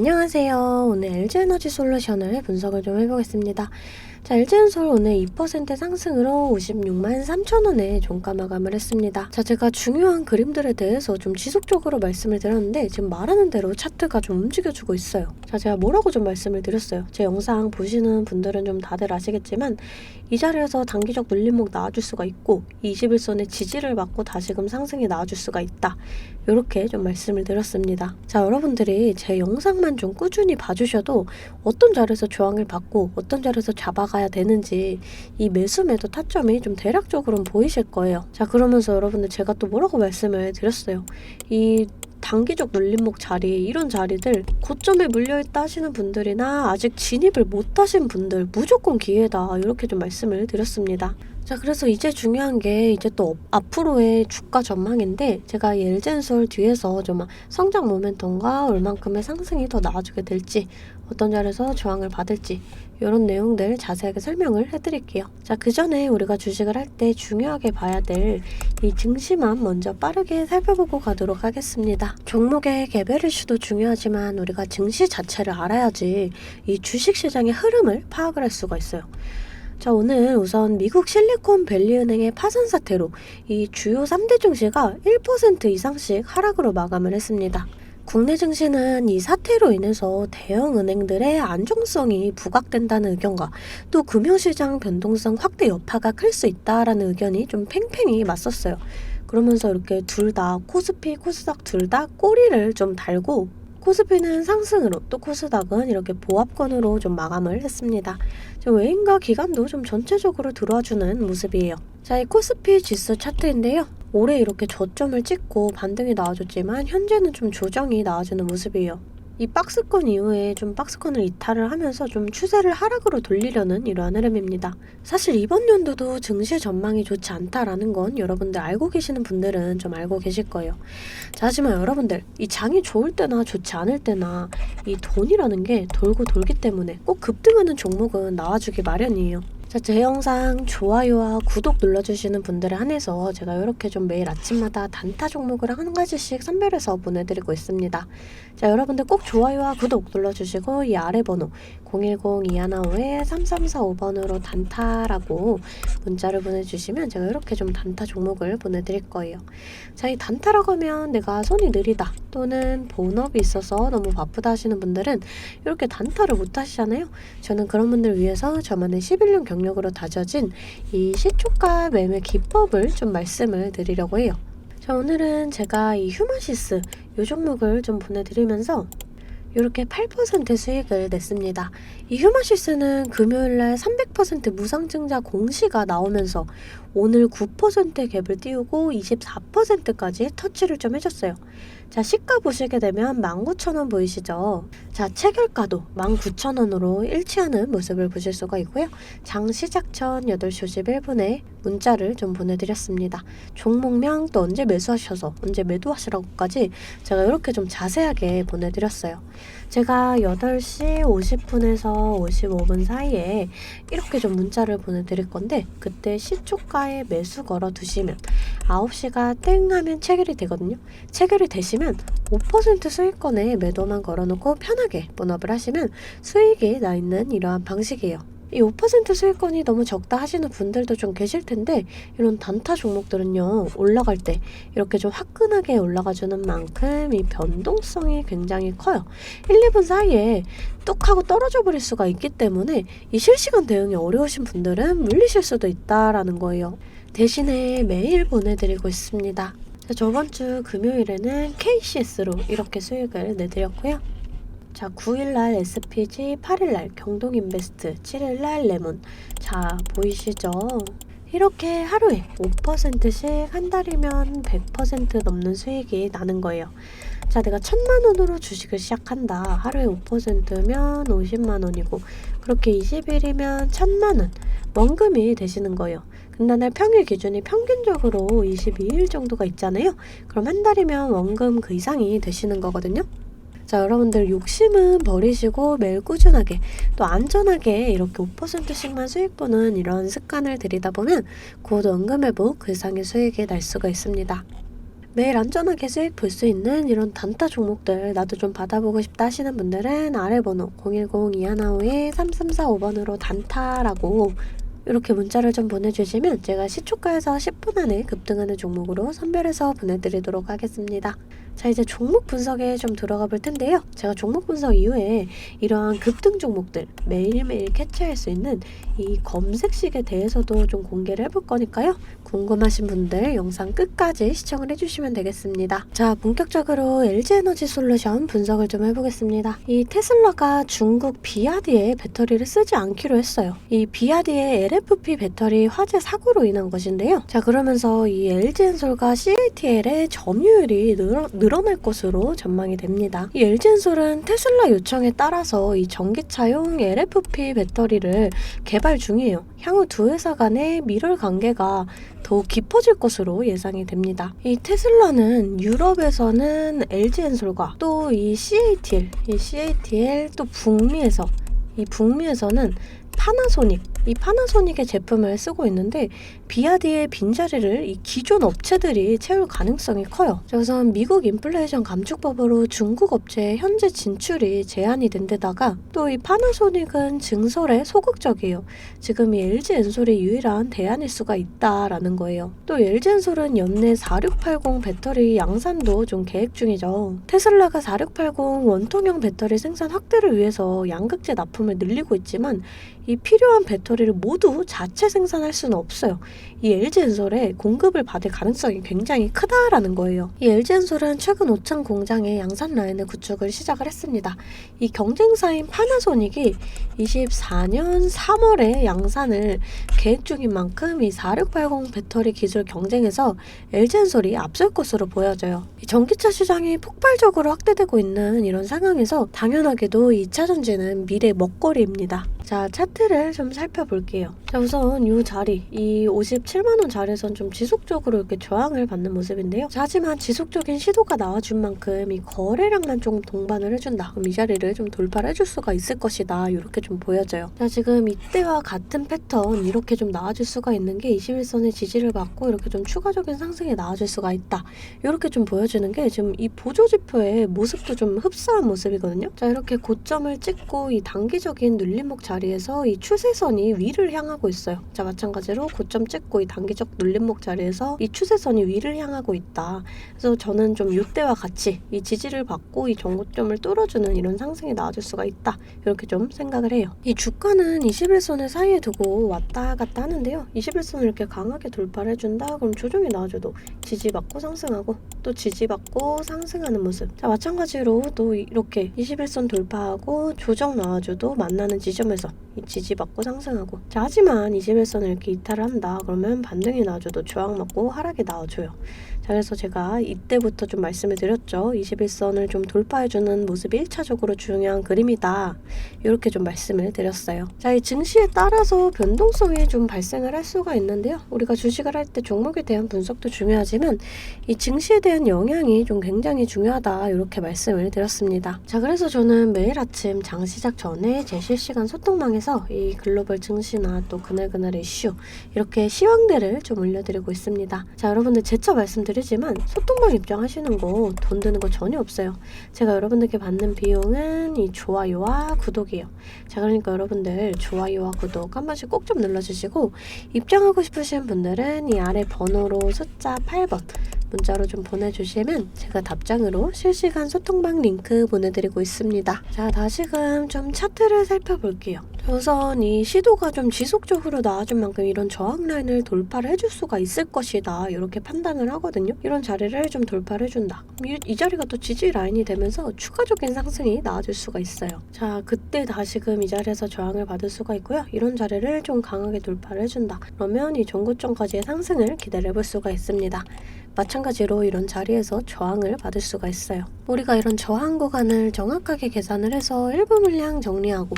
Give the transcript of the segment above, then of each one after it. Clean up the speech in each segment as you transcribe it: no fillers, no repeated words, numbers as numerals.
안녕하세요. 오늘 LG에너지 솔루션을 분석을 좀 해보겠습니다. 자, LG엔솔 오늘 2% 상승으로 56만 3천 원에 종가 마감을 했습니다. 자, 제가 중요한 그림들에 대해서 좀 지속적으로 말씀을 드렸는데 지금 말하는 대로 차트가 좀 움직여주고 있어요. 자, 제가 뭐라고 좀 말씀을 드렸어요. 제 영상 보시는 분들은 좀 다들 아시겠지만 이 자리에서 단기적 눌림목 나와줄 수가 있고 21선의 지지를 받고 다시금 상승이 나와줄 수가 있다. 이렇게 좀 말씀을 드렸습니다. 자, 여러분들이 제 영상만 좀 꾸준히 봐주셔도 어떤 자리에서 저항을 받고 어떤 자리에서 잡아가야 되는지 이 매수 매도 타점이 좀 대략적으로는 보이실 거예요. 자, 그러면서 여러분들 제가 또 뭐라고 말씀을 드렸어요. 이 단기적 눌림목 자리, 이런 자리들 고점에 물려있다 하시는 분들이나 아직 진입을 못 하신 분들 무조건 기회다, 이렇게 좀 말씀을 드렸습니다. 자, 그래서 이제 중요한 게 이제 또 앞으로의 주가 전망인데, 제가 이 LG엔솔 뒤에서 좀 성장 모멘텀과 얼만큼의 상승이 더 나와주게 될지, 어떤 자리에서 저항을 받을지 이런 내용들 자세하게 설명을 해드릴게요. 자, 그 전에 우리가 주식을 할 때 중요하게 봐야 될 이 증시만 먼저 빠르게 살펴보고 가도록 하겠습니다. 종목의 개별 이슈도 중요하지만 우리가 증시 자체를 알아야지 이 주식시장의 흐름을 파악을 할 수가 있어요. 자, 오늘 우선 미국 실리콘밸리은행의 파산 사태로 이 주요 3대 증시가 1% 이상씩 하락으로 마감을 했습니다. 국내 증시는 이 사태로 인해서 대형 은행들의 안정성이 부각된다는 의견과 또 금융시장 변동성 확대 여파가 클 수 있다라는 의견이 좀 팽팽히 맞섰어요. 그러면서 이렇게 둘 다 코스피, 코스닥 둘 다 꼬리를 좀 달고, 코스피는 상승으로 또 코스닥은 이렇게 보합권으로 좀 마감을 했습니다. 외인과 기관도 좀 전체적으로 들어와주는 모습이에요. 자, 이 코스피 지수 차트인데요. 올해 이렇게 저점을 찍고 반등이 나와줬지만 현재는 좀 조정이 나와주는 모습이에요. 이 박스권 이후에 좀 박스권을 이탈을 하면서 좀 추세를 하락으로 돌리려는 이러한 흐름입니다. 사실 이번 연도도 증시 전망이 좋지 않다라는 건 여러분들 알고 계시는 분들은 좀 알고 계실 거예요. 자, 하지만 여러분들 이 장이 좋을 때나 좋지 않을 때나 이 돈이라는 게 돌고 돌기 때문에 꼭 급등하는 종목은 나와주기 마련이에요. 자, 제 영상 좋아요와 구독 눌러주시는 분들에 한해서 제가 이렇게 좀 매일 아침마다 단타 종목을 한 가지씩 선별해서 보내드리고 있습니다. 자, 여러분들 꼭 좋아요와 구독 눌러주시고 이 아래 번호 010-215-3345번으로 단타라고 문자를 보내주시면 제가 이렇게 좀 단타 종목을 보내드릴 거예요. 자, 이 단타라고 하면 내가 손이 느리다 또는 본업이 있어서 너무 바쁘다 하시는 분들은 이렇게 단타를 못 하시잖아요. 저는 그런 분들 위해서 저만의 11년 경력으로 다져진 이 시초가 매매 기법을 좀 말씀을 드리려고 해요. 자, 오늘은 제가 이 휴마시스 이 종목을 좀 보내드리면서 이렇게 8% 수익을 냈습니다. 이 휴마시스는 금요일날 300% 무상증자 공시가 나오면서 오늘 9% 갭을 띄우고 24%까지 터치를 좀 해줬어요. 자, 시가 보시게 되면 19,000원 보이시죠? 자, 체결가도 19,000원으로 일치하는 모습을 보실 수가 있고요. 장 시작 전 8시 51분에 문자를 좀 보내드렸습니다. 종목명 또 언제 매수하셔서 언제 매도하시라고까지 제가 이렇게 좀 자세하게 보내드렸어요. 제가 8시 50분에서 55분 사이에 이렇게 좀 문자를 보내드릴 건데, 그때 시초가에 매수 걸어 두시면 9시가 땡 하면 체결이 되거든요. 체결이 되시면 5% 수익권에 매도만 걸어놓고 편하게 본업을 하시면 수익이 나 있는 이러한 방식이에요. 이 5% 수익권이 너무 적다 하시는 분들도 좀 계실 텐데, 이런 단타 종목들은요, 올라갈 때 이렇게 좀 화끈하게 올라가주는 만큼 이 변동성이 굉장히 커요. 1, 2분 사이에 뚝 하고 떨어져 버릴 수가 있기 때문에 이 실시간 대응이 어려우신 분들은 물리실 수도 있다라는 거예요. 대신에 매일 보내드리고 있습니다. 자, 저번 주 금요일에는 KCS로 이렇게 수익을 내드렸고요. 자, 9일날 SPG, 8일날 경동인베스트, 7일날 레몬. 자, 보이시죠? 이렇게 하루에 5%씩 한 달이면 100% 넘는 수익이 나는 거예요. 자, 내가 1,000만원으로 주식을 시작한다. 하루에 5%면 50만원이고, 그렇게 20일이면 1,000만원 원금이 되시는 거예요. 근데 날 평일 기준이 평균적으로 22일 정도가 있잖아요. 그럼 한 달이면 원금 그 이상이 되시는 거거든요. 자, 여러분들 욕심은 버리시고 매일 꾸준하게 또 안전하게 이렇게 5%씩만 수익 보는 이런 습관을 들이다 보면 곧 원금 회복 그 이상의 수익이 날 수가 있습니다. 매일 안전하게 수익 볼 수 있는 이런 단타 종목들 나도 좀 받아보고 싶다 하시는 분들은 아래 번호 010-2152-3345번으로 단타라고 이렇게 문자를 좀 보내주시면 제가 시초가에서 10분 안에 급등하는 종목으로 선별해서 보내드리도록 하겠습니다. 자, 이제 종목 분석에 좀 들어가 볼 텐데요. 제가 종목 분석 이후에 이러한 급등 종목들 매일매일 캐치할 수 있는 이 검색식에 대해서도 좀 공개를 해볼 거니까요. 궁금하신 분들 영상 끝까지 시청을 해주시면 되겠습니다. 자, 본격적으로 LG에너지솔루션 분석을 좀 해보겠습니다. 이 테슬라가 중국 비아디에 배터리를 쓰지 않기로 했어요. 이 비아디의 LFP 배터리 화재 사고로 인한 것인데요. 자, 그러면서 이 LG엔솔과 CATL의 점유율이 늘어날 것으로 전망이 됩니다. 이 LG엔솔은 테슬라 요청에 따라서 이 전기차용 LFP 배터리를 개발 중이에요. 향후 두 회사 간의 밀월 관계가 더욱 깊어질 것으로 예상이 됩니다. 이 테슬라는 유럽에서는 LG엔솔과 또 이 CATL 또 북미에서는 이 파나소닉의 제품을 쓰고 있는데 비아디의 빈자리를 이 기존 업체들이 채울 가능성이 커요. 우선 미국 인플레이션 감축법으로 중국 업체의 현재 진출이 제한이 된 데다가 또 이 파나소닉은 증설에 소극적이에요. 지금 이 LG엔솔이 유일한 대안일 수가 있다라는 거예요. 또 LG엔솔은 연내 4680 배터리 양산도 좀 계획 중이죠. 테슬라가 4680 원통형 배터리 생산 확대를 위해서 양극재 납품을 늘리고 있지만 이 필요한 배터리를 모두 자체 생산할 수는 없어요. 이 LG엔솔의 공급을 받을 가능성이 굉장히 크다라는 거예요. 이 LG엔솔은 최근 오창 공장의 양산 라인을 구축을 시작을 했습니다. 이 경쟁사인 파나소닉이 24년 3월에 양산을 계획 중인 만큼 이 4680 배터리 기술 경쟁에서 LG엔솔이 앞설 것으로 보여져요. 이 전기차 시장이 폭발적으로 확대되고 있는 이런 상황에서 당연하게도 2차 전지는 미래 먹거리입니다. 자, 차트를 좀 살펴볼게요. 자, 우선 이 자리, 이 57만원 자리에선 좀 지속적으로 이렇게 저항을 받는 모습인데요. 자, 하지만 지속적인 시도가 나와준 만큼 이 거래량만 좀 동반을 해준다. 그럼 이 자리를 좀 돌파를 해줄 수가 있을 것이다. 이렇게 좀 보여져요. 자, 지금 이때와 같은 패턴 이렇게 좀 나와줄 수가 있는 게 21선의 지지를 받고 이렇게 좀 추가적인 상승이 나와줄 수가 있다. 이렇게 좀 보여주는 게 지금 이 보조지표의 모습도 좀 흡사한 모습이거든요. 자, 이렇게 고점을 찍고 이 단기적인 눌림목 자리에서 이 추세선이 위를 향하고 있어요. 자, 마찬가지로 고점 찍고 이 단기적 눌림목 자리에서 이 추세선이 위를 향하고 있다. 그래서 저는 좀 이때와 같이 이 지지를 받고 이 정고점을 뚫어주는 이런 상승이 나와줄 수가 있다. 이렇게 좀 생각을 해요. 이 주가는 21선을 사이에 두고 왔다 갔다 하는데요. 21선을 이렇게 강하게 돌파를 해준다. 그럼 조정이 나와줘도 지지받고 상승하고 또 지지받고 상승하는 모습. 자, 마찬가지로 또 이렇게 21선 돌파하고 조정 나와줘도 만나는 지점에서 이 지지받고 상승하고. 자, 하지만 21선을 이렇게 이탈을 한다. 그러면 반등이 나와줘도 저항 맞고 하락이 나와줘요. 자, 그래서 제가 이때부터 좀 말씀을 드렸죠. 21선을 좀 돌파해주는 모습이 1차적으로 중요한 그림이다. 이렇게 좀 말씀을 드렸어요. 자, 이 증시에 따라서 변동성이 좀 발생을 할 수가 있는데요. 우리가 주식을 할 때 종목에 대한 분석도 중요하지만 이 증시에 대한 영향이 좀 굉장히 중요하다. 이렇게 말씀을 드렸습니다. 자, 그래서 저는 매일 아침 장 시작 전에 제 실시간 소통망에서 이 글로벌 증시나 또 그날 이슈 이렇게 시황들을 좀 올려드리고 있습니다. 자, 여러분들 재차 말씀드리지만 소통방 입장하시는 거 돈 드는 거 전혀 없어요. 제가 여러분들께 받는 비용은 이 좋아요와 구독이에요. 자, 그러니까 여러분들 좋아요와 구독 한 번씩 꼭 좀 눌러주시고 입장하고 싶으신 분들은 이 아래 번호로 숫자 8번 문자로 좀 보내주시면 제가 답장으로 실시간 소통방 링크 보내드리고 있습니다. 자, 다시금 좀 차트를 살펴볼게요. 우선 이 시도가 좀 지속적으로 나와준 만큼 이런 저항 라인을 돌파를 해줄 수가 있을 것이다. 이렇게 판단을 하거든요. 이런 자리를 좀 돌파를 해준다. 이 자리가 또 지지 라인이 되면서 추가적인 상승이 나와줄 수가 있어요. 자, 그때 다시금 이 자리에서 저항을 받을 수가 있고요. 이런 자리를 좀 강하게 돌파를 해준다. 그러면 이 전고점까지의 상승을 기다려볼 수가 있습니다. 마찬가지로 이런 자리에서 저항을 받을 수가 있어요. 우리가 이런 저항 구간을 정확하게 계산을 해서 일부 물량 정리하고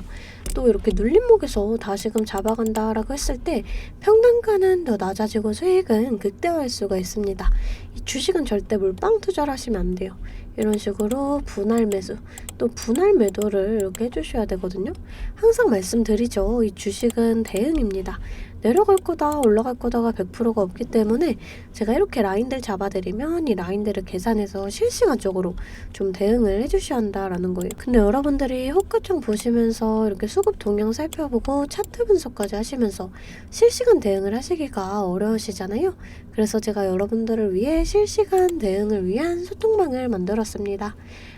또 이렇게 눌림목에서 다시금 잡아간다라고 했을 때 평단가는 더 낮아지고 수익은 극대화할 수가 있습니다. 이 주식은 절대 물방 투자를 하시면 안 돼요. 이런 식으로 분할 매수 또 분할 매도를 이렇게 해주셔야 되거든요. 항상 말씀드리죠. 이 주식은 대응입니다. 내려갈 거다 올라갈 거다가 100%가 없기 때문에 제가 이렇게 라인들 잡아드리면 이 라인들을 계산해서 실시간적으로 좀 대응을 해주셔야 한다라는 거예요. 근데 여러분들이 호가창 보시면서 이렇게 수급 동향 살펴보고 차트 분석까지 하시면서 실시간 대응을 하시기가 어려우시잖아요. 그래서 제가 여러분들을 위해 실시간 대응을 위한 소통방을 만들었습니다.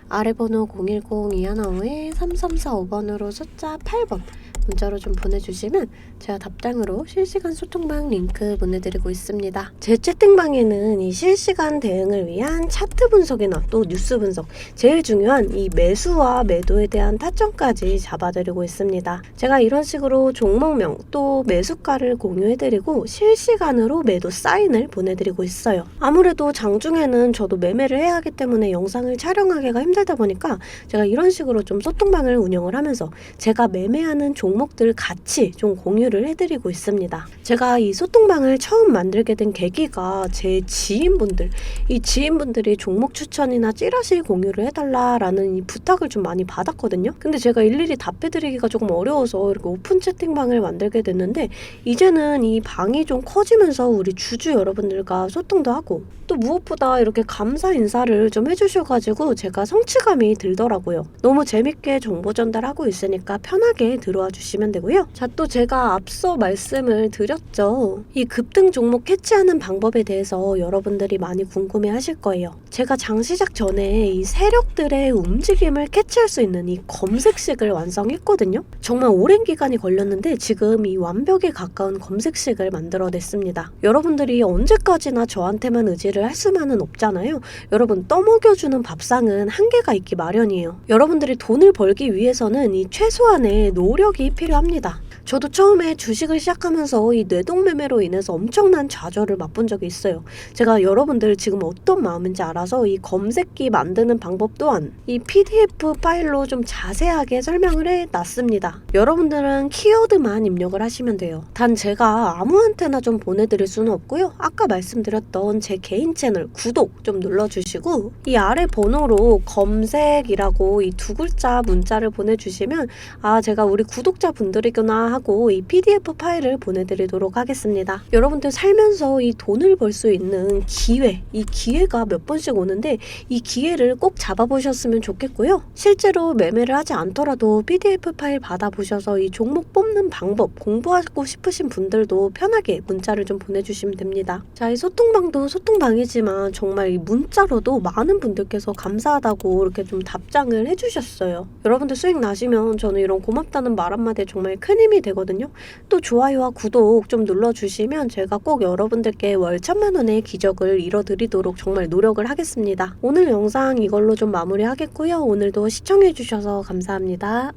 아래 번호 010-215-3345번으로 숫자 8번 문자로 좀 보내주시면 제가 답장으로 실시간 소통방 링크 보내드리고 있습니다. 제 채팅방에는 이 실시간 대응을 위한 차트 분석이나 또 뉴스 분석, 제일 중요한 이 매수와 매도에 대한 타점까지 잡아드리고 있습니다. 제가 이런 식으로 종목명 또 매수가를 공유해드리고 실시간으로 매도 사인을 보내드리고 있어요. 아무래도 장중에는 저도 매매를 해야 하기 때문에 영상을 촬영하기가 힘들다 보니까 제가 이런 식으로 좀 소통방을 운영을 하면서 제가 매매하는 종목들 같이 좀 공유를 해드리고 있습니다. 제가 이 소통방을 처음 만들게 된 계기가 제 지인분들, 이 지인분들이 종목 추천이나 찌라시 공유를 해달라라는 이 부탁을 좀 많이 받았거든요. 근데 제가 일일이 답해드리기가 조금 어려워서 이렇게 오픈 채팅방을 만들게 됐는데 이제는 이 방이 좀 커지면서 우리 주주 여러분들과 소통도 하고 또 무엇보다 이렇게 감사 인사를 좀 해주셔가지고 제가 성취감이 들더라고요. 너무 재밌게 정보 전달하고 있으니까 편하게 들어와 주시면 되고요. 자, 또 제가 앞서 말씀을 드렸죠. 이 급등 종목 캐치하는 방법에 대해서 여러분들이 많이 궁금해 하실 거예요. 제가 장 시작 전에 이 세력들의 움직임을 캐치할 수 있는 이 검색식을 완성했거든요. 정말 오랜 기간이 걸렸는데 지금 이 완벽에 가까운 검색식을 만들어냈습니다. 여러분들이 언제까지나 저한테만 의지를 할 수만은 없잖아요. 여러분, 떠먹여주는 밥상은 한계가 있기 마련이에요. 여러분들이 돈을 벌기 위해서는 이 최소한의 노력이 필요합니다. 저도 처음에 주식을 시작하면서 이 뇌동매매로 인해서 엄청난 좌절을 맛본 적이 있어요. 제가 여러분들 지금 어떤 마음인지 알아서 이 검색기 만드는 방법 또한 이 PDF 파일로 좀 자세하게 설명을 해놨습니다. 여러분들은 키워드만 입력을 하시면 돼요. 단 제가 아무한테나 좀 보내드릴 수는 없고요. 아까 말씀드렸던 제 개인 채널 구독 좀 눌러주시고 이 아래 번호로 검색이라고 이 두 글자 문자를 보내주시면 아, 제가 우리 구독자분들이구나 하고 이 PDF 파일을 보내드리도록 하겠습니다. 여러분들 살면서 이 돈을 벌 수 있는 기회, 이 기회가 몇 번씩 오는데 이 기회를 꼭 잡아보셨으면 좋겠고요. 실제로 매매를 하지 않더라도 PDF 파일 받아보셔서 이 종목 뽑는 방법 공부하고 싶으신 분들도 편하게 문자를 좀 보내주시면 됩니다. 자, 이 소통방도 소통방이지만 정말 이 문자로도 많은 분들께서 감사하다고 이렇게 좀 답장을 해주셨어요. 여러분들 수익 나시면 저는 이런 고맙다는 말 한마디에 정말 큰 힘이 되거든요. 또 좋아요와 구독 좀 눌러주시면 제가 꼭 여러분들께 월 1000만원의 기적을 이뤄드리도록 정말 노력을 하겠습니다. 오늘 영상 이걸로 좀 마무리하겠고요. 오늘도 시청해주셔서 감사합니다.